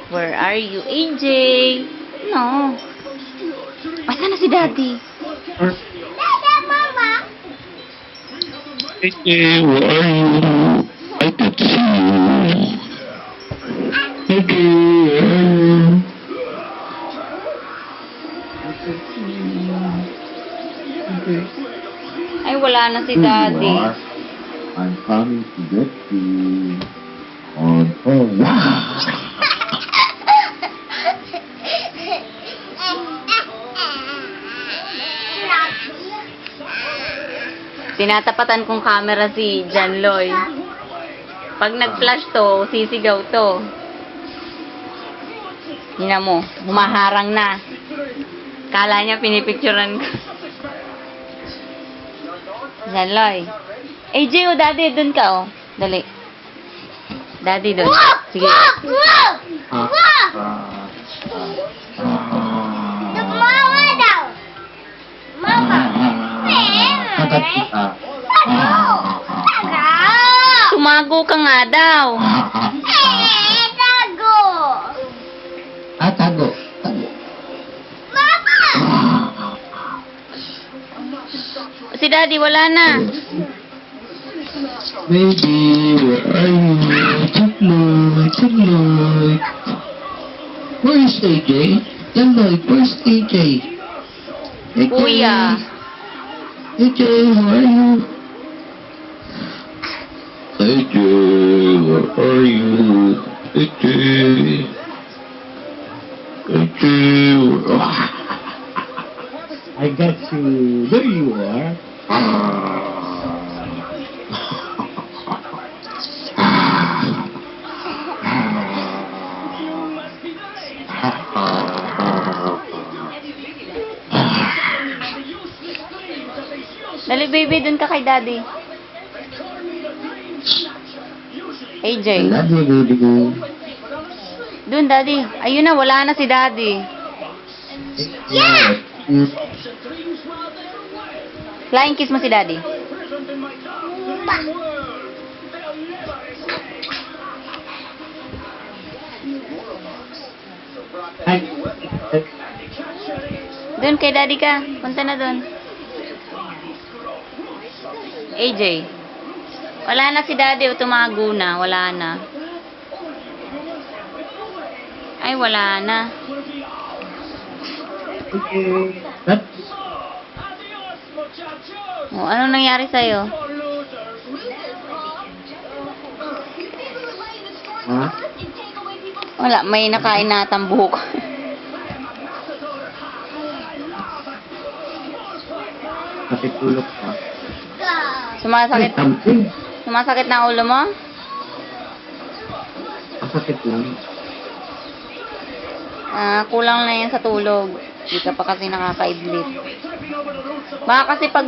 Where are you, AJ? No. Asan na si Daddy? Dada, Mama! Hey, where are you? I can't see you. Hey, where are you? I can't see you. Okay. Ay, wala na si Here you Daddy. are. I'm coming to get you. Oh, wow. Tinatapatan kong camera si John Loy. Pag nag-flash to, sisigaw to. Hina mo, humaharang na. Kala niya pinipicturan ko. John Loy. AJ, o Daddy, dun ka, oh. Dali. Daddy, dun. Sige. Mama daw! Mama! Kagat kita. Tumago ka nga daw. Tago! Tago. Tago. Mama! Si Daddy, wala na. Baby, where are you? Chitloy. Where is AJ? Chitloy, where's AJ? Kuya. AJ, how are you? AJ, where are you? AJ. AJ, I got you. There you are. Dali, baby, dun ka kay Daddy. AJ. Love you, baby. Dun, Daddy. Ayun na, wala na si Daddy. Yeah. Flying kiss mo si Daddy. Dun kay Daddy ka. Punta na dun. AJ. Wala na si Daddy. O tumago na. Wala na. Ay, wala na. O, anong nangyari sa'yo? Ha? Wala, may nakain na atang buhok. Nakitulog ka. Sumasakit. Something. Sumasakit na ang ulo mo? Masakit lang. Kulang na yan sa tulog. Hindi ka pa kasi nakakaidlip. Baka kasi pag